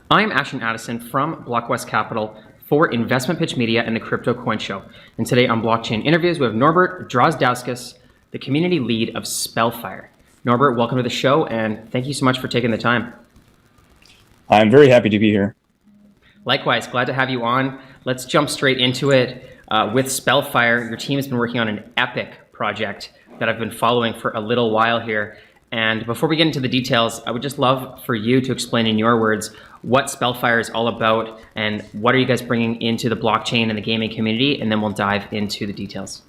I'm Ashton Addison from Blockwest Capital for InvestmentPitch Media and the Crypto Coin Show. And today on Blockchain Interviews, we have Norbertas Drazdauskas, the community lead of Spellfire. Norbert, welcome to the show, and thank you so much for taking the time. I'm very happy to be here. Likewise, glad to have you on. Let's jump straight into it. With Spellfire, your team has been working on an epic project that I've been following for a little while here. And before we get into the details, I would just love for you to explain in your words what Spellfire is all about and what are you guys bringing into the blockchain and the gaming community, and then we'll dive into the details.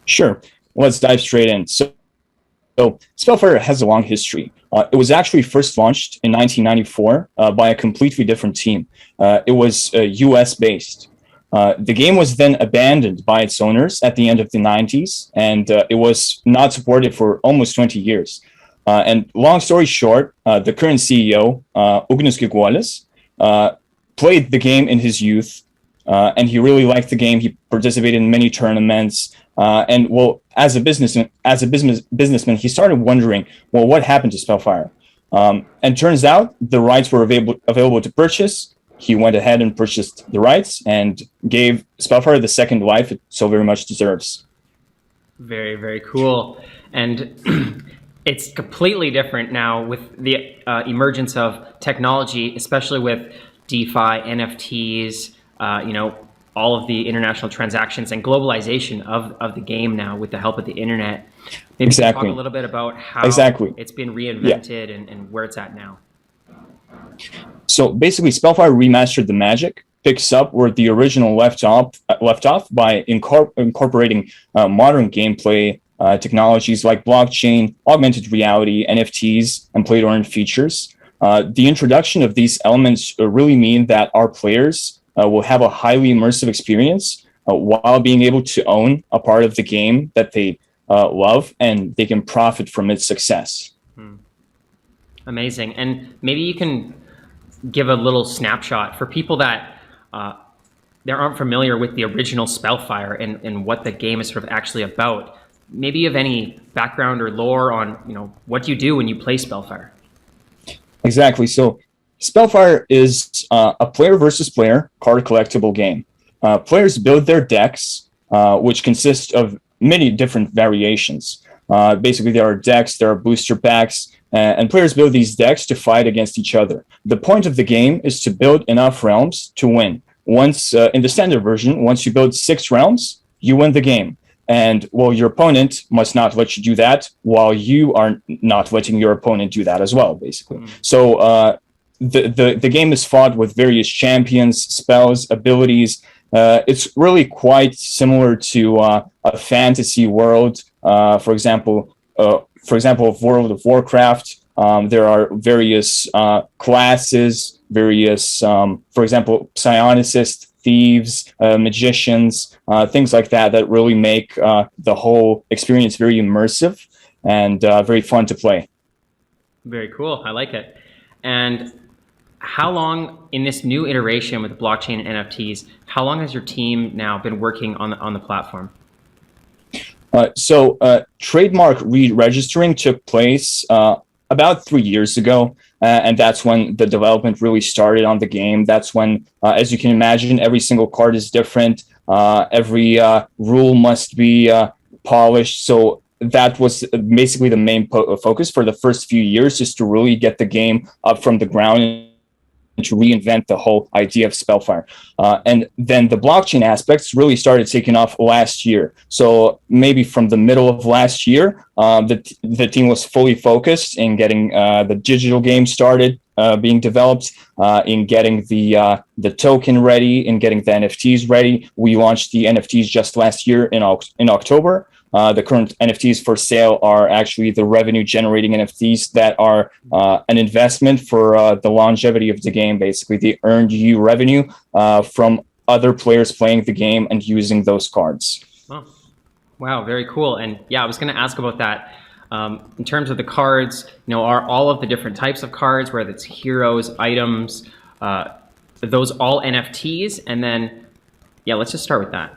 Sure. Let's dive straight in. So Spellfire has a long history. It was actually first launched in 1994 by a completely different team. It was US-based. The game was then abandoned by its owners at the end of the 90s, and it was not supported for almost 20 years. And long story short, the current CEO, played the game in his youth, and he really liked the game. He participated in many tournaments, and well, as a businessman, he started wondering, well, what happened to Spellfire? And turns out the rights were available to purchase. He went ahead and purchased the rights and gave Spellfire the second life it so very much deserves. Very, very cool. And it's completely different now with the emergence of technology, especially with DeFi, NFTs, all of the international transactions and globalization of the game now with the help of the internet. Maybe Exactly. talk a little bit about how it's been reinvented and where it's at now. So basically, Spellfire remastered the magic, picks up where the original left off by incorporating modern gameplay technologies like blockchain, augmented reality, NFTs, and play-to-earn features. The introduction of these elements really mean that our players will have a highly immersive experience while being able to own a part of the game that they love, and they can profit from its success. Amazing. And maybe you can give a little snapshot for people that they aren't familiar with the original Spellfire and what the game is sort of actually about. Maybe you have any background or lore on, what do you do when you play Spellfire? Exactly. So Spellfire is a player versus player card collectible game. Players build their decks, which consist of many different variations. Basically, there are decks, there are booster packs, and players build these decks to fight against each other. The point of the game is to build enough realms to win. Once in the standard version, once you build 6 realms, you win the game. And well, your opponent must not let you do that, while you are not letting your opponent do that as well, basically. So the game is fought with various champions, spells, abilities. It's really quite similar to a fantasy world. For example, of World of Warcraft, there are various classes, various, for example, psionicists, thieves, magicians, things like that really make the whole experience very immersive and very fun to play. Very cool. I like it. And how long in this new iteration with blockchain and NFTs, how long has your team now been working on the platform? So trademark re-registering took place about 3 years ago, and that's when the development really started on the game. That's when, as you can imagine, every single card is different. Every rule must be polished. So that was basically the main focus for the first few years, just to really get the game up from the ground and to reinvent the whole idea of Spellfire. And then the blockchain aspects really started taking off last year. So maybe from the middle of last year, the team was fully focused in getting the digital game started, being developed, in getting the token ready, in getting the NFTs ready. We launched the NFTs just last year in October. The current NFTs for sale are actually the revenue-generating NFTs that are an investment for the longevity of the game. Basically, they earned you revenue from other players playing the game and using those cards. Oh, wow, very cool. And yeah, I was going to ask about that. In terms of the cards, are all of the different types of cards, whether it's heroes, items, those all NFTs? And then, yeah, let's just start with that.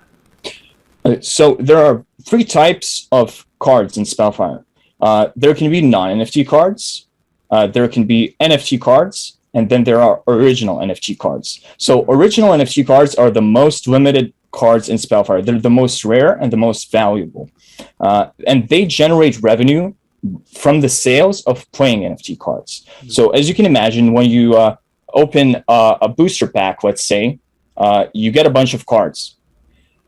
So there are 3 types of cards in Spellfire. There can be non-NFT cards, there can be NFT cards, and then there are original NFT cards. So original NFT cards are the most limited cards in Spellfire. They're the most rare and the most valuable. And they generate revenue from the sales of playing NFT cards. So as you can imagine, when you open a booster pack, let's say, you get a bunch of cards.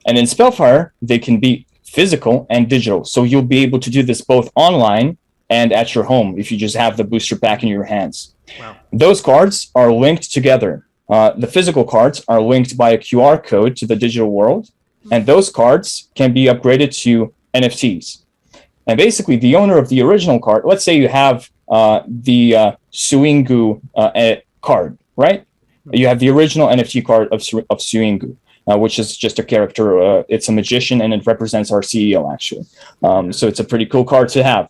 And in Spellfire, they can be physical and digital. So you'll be able to do this both online and at your home if you just have the booster pack in your hands. Wow. Those cards are linked together. The physical cards are linked by a QR code to the digital world, and those cards can be upgraded to NFTs. And basically, the owner of the original card, let's say you have the Suingu card, right? You have the original NFT card of Suingu, which is just a character. It's a magician, and it represents our CEO, actually. So it's a pretty cool card to have.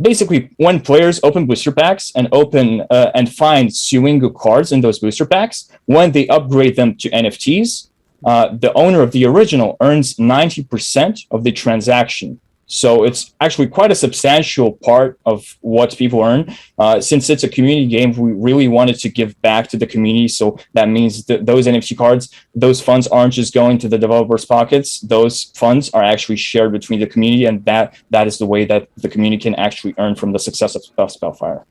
Basically, when players open booster packs and find Suingu cards in those booster packs, when they upgrade them to NFTs, the owner of the original earns 90% of the transaction. So it's actually quite a substantial part of what people earn. Since it's a community game, we really wanted to give back to the community. So that means that those NFT cards, those funds aren't just going to the developers' pockets. Those funds are actually shared between the community, and that is the way that the community can actually earn from the success of Spellfire.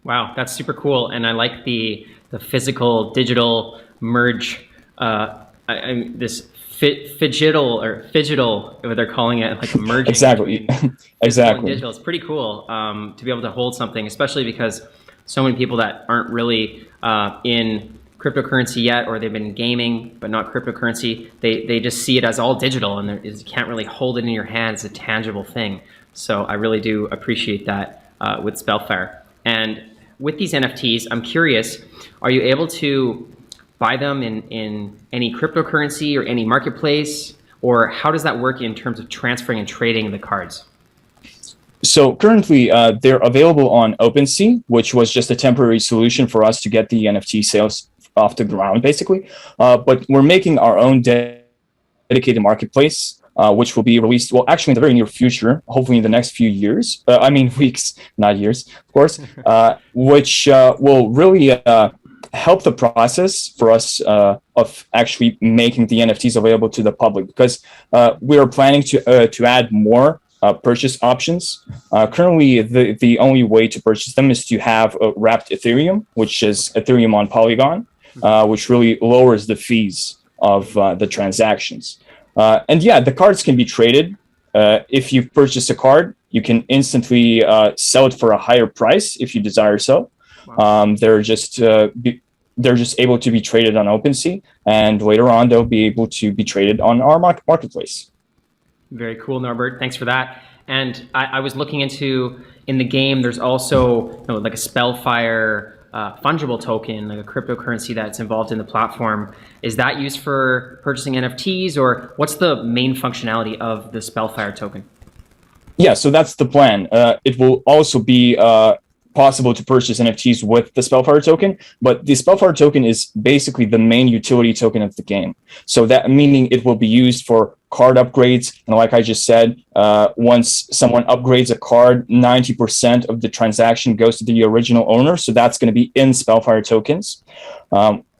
Wow, that's super cool. And I like the physical digital merge. This fidgetal, what they're calling it, like a merging. Exactly. Exactly. Digital. It's pretty cool to be able to hold something, especially because so many people that aren't really in cryptocurrency yet, or they've been gaming but not cryptocurrency, they just see it as all digital, and you can't really hold it in your hand as a tangible thing. So I really do appreciate that with Spellfire. And with these NFTs, I'm curious, are you able to buy them in any cryptocurrency or any marketplace, or how does that work in terms of transferring and trading the cards? So currently, they're available on OpenSea, which was just a temporary solution for us to get the NFT sales off the ground, basically. But we're making our own dedicated marketplace, which will be released, well, actually in the very near future, hopefully in the next few years. I mean, weeks, not years, of course, which will really help the process for us of actually making the NFTs available to the public, because we are planning to add more purchase options. Currently, the only way to purchase them is to have a wrapped Ethereum, which is Ethereum on Polygon, which really lowers the fees of the transactions. And yeah, the cards can be traded. If you purchase a card, you can instantly sell it for a higher price if you desire so. Wow. They're just able to be traded on OpenSea, and later on they'll be able to be traded on our marketplace. Very cool, Norbert. Thanks for that. And I was looking into, in the game, there's also like a Spellfire fungible token, like a cryptocurrency that's involved in the platform. Is that used for purchasing NFTs, or what's the main functionality of the Spellfire token? Yeah, so that's the plan. It will also be possible to purchase NFTs with the Spellfire token, but the Spellfire token is basically the main utility token of the game. So that meaning it will be used for card upgrades. And like I just said, once someone upgrades a card, 90% of the transaction goes to the original owner. So that's going to be in Spellfire tokens.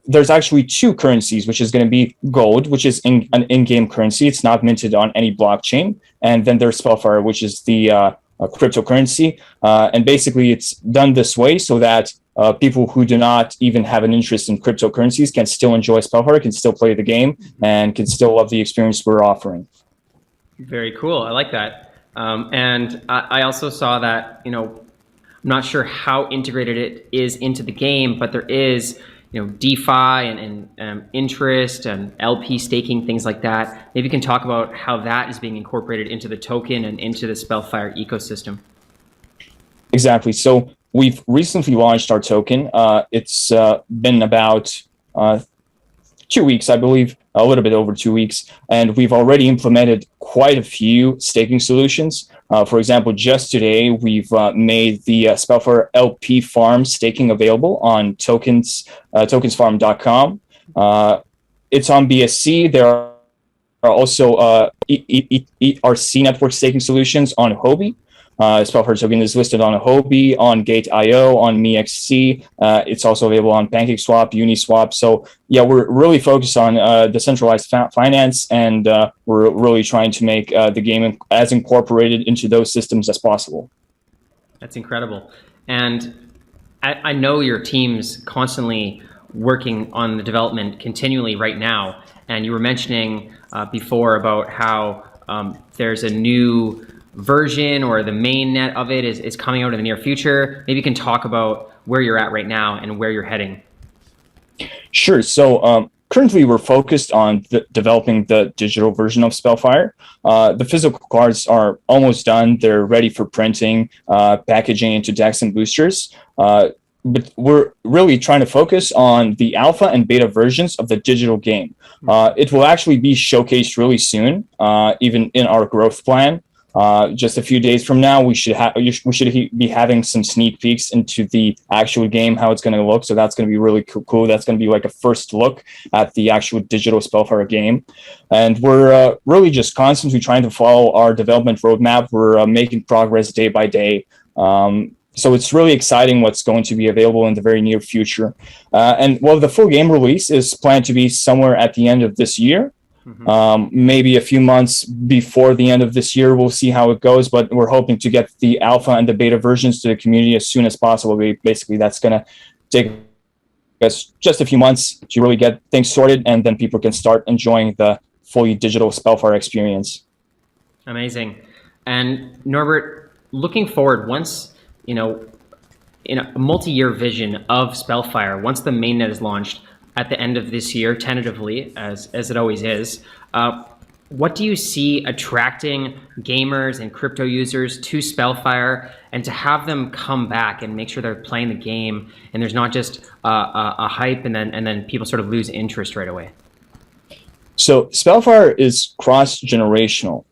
There's actually two currencies, which is going to be gold, which is an in-game currency. It's not minted on any blockchain. And then there's Spellfire, which is the cryptocurrency, and basically it's done this way so that people who do not even have an interest in cryptocurrencies can still enjoy Spellfire, can still play the game, and can still love the experience we're offering. Very cool. I like that. And I also saw that, I'm not sure how integrated it is into the game, but there is DeFi and interest and LP staking, things like that. Maybe you can talk about how that is being incorporated into the token and into the Spellfire ecosystem. Exactly. So we've recently launched our token. It's been about 2 weeks, I believe, a little bit over 2 weeks, and we've already implemented quite a few staking solutions. For example, just today, we've made the Spellfire LP farm staking available on tokensfarm.com. It's on BSC. There are also ERC network staking solutions on Huobi. Spellfire Token is listed on Huobi, on Gate.io, on MeXC. It's also available on PancakeSwap, Uniswap. So yeah, we're really focused on decentralized finance, and we're really trying to make the game as incorporated into those systems as possible. That's incredible. And I know your team's constantly working on the development continually right now. And you were mentioning before about how there's a new version, or the main net of it is coming out in the near future. Maybe you can talk about where you're at right now and where you're heading. Sure. So currently we're focused on developing the digital version of Spellfire. The physical cards are almost done. They're ready for printing, packaging into decks and boosters. But we're really trying to focus on the alpha and beta versions of the digital game. It will actually be showcased really soon, even in our growth plan. Just a few days from now, we should be having some sneak peeks into the actual game, how it's going to look. So that's going to be really cool. That's going to be like a first look at the actual digital Spellfire game. And we're really just constantly trying to follow our development roadmap. We're making progress day by day. So it's really exciting what's going to be available in the very near future. And well, the full game release is planned to be somewhere at the end of this year. Maybe a few months before the end of this year. We'll see how it goes, but we're hoping to get the alpha and the beta versions to the community as soon as possible. Basically, that's going to take us just a few months to really get things sorted, and then people can start enjoying the fully digital Spellfire experience. Amazing. And Norbert, looking forward, once, in a multi-year vision of Spellfire, once the mainnet is launched at the end of this year, tentatively, as it always is, what do you see attracting gamers and crypto users to Spellfire, and to have them come back and make sure they're playing the game and there's not just a hype and then people sort of lose interest right away? So Spellfire is cross-generational.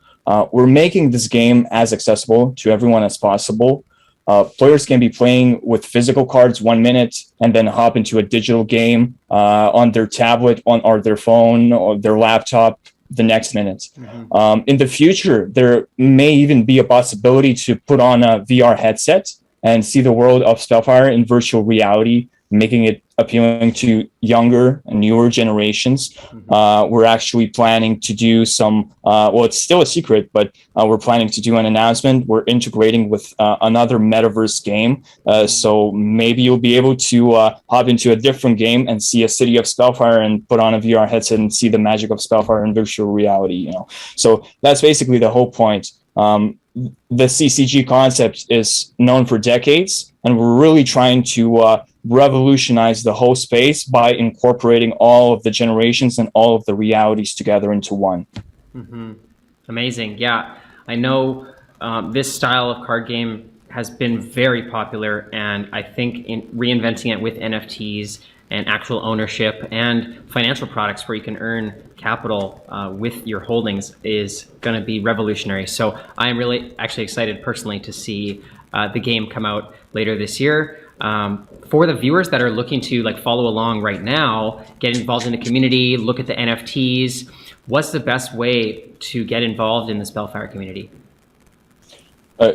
We're making this game as accessible to everyone as possible. Players can be playing with physical cards 1 minute and then hop into a digital game on their tablet, or their phone or their laptop the next minute. In the future, there may even be a possibility to put on a VR headset and see the world of Spellfire in virtual reality, making it appealing to younger and newer generations. We're actually planning to do some, well, it's still a secret, but we're planning to do an announcement. We're integrating with another metaverse game. So maybe you'll be able to hop into a different game and see a city of Spellfire and put on a VR headset and see the magic of Spellfire in virtual reality, So that's basically the whole point. The CCG concept is known for decades, and we're really trying to revolutionize the whole space by incorporating all of the generations and all of the realities together into one. Amazing. Yeah, I know this style of card game has been very popular, and I think in reinventing it with NFTs and actual ownership and financial products where you can earn capital with your holdings is going to be revolutionary. So I am really actually excited personally to see the game come out later this year. For the viewers that are looking to follow along right now, get involved in the community, look at the NFTs, what's the best way to get involved in the Spellfire community?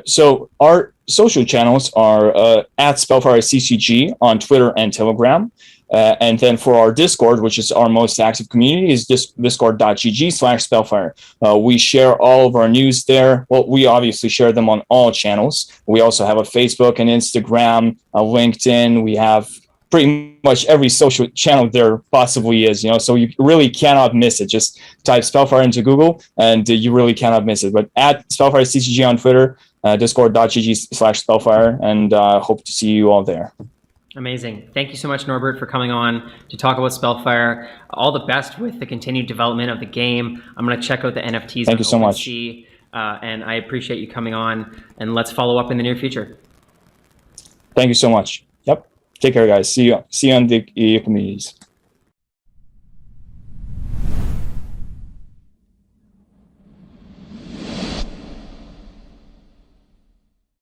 So our social channels are at Spellfire CCG on Twitter and Telegram. And then for our Discord, which is our most active community, is discord.gg/Spellfire. We share all of our news there. Well, we obviously share them on all channels. We also have a Facebook and Instagram, a LinkedIn. We have pretty much every social channel there possibly is, so you really cannot miss it. Just type Spellfire into Google and you really cannot miss it. But at Spellfire CCG on Twitter, discord.gg/Spellfire, and hope to see you all there. Amazing. Thank you so much, Norbert, for coming on to talk about Spellfire. All the best with the continued development of the game. I'm going to check out the NFTs. Thank you so much. And I appreciate you coming on, and let's follow up in the near future. Thank you so much. Yep. Take care, guys. See you on the communities.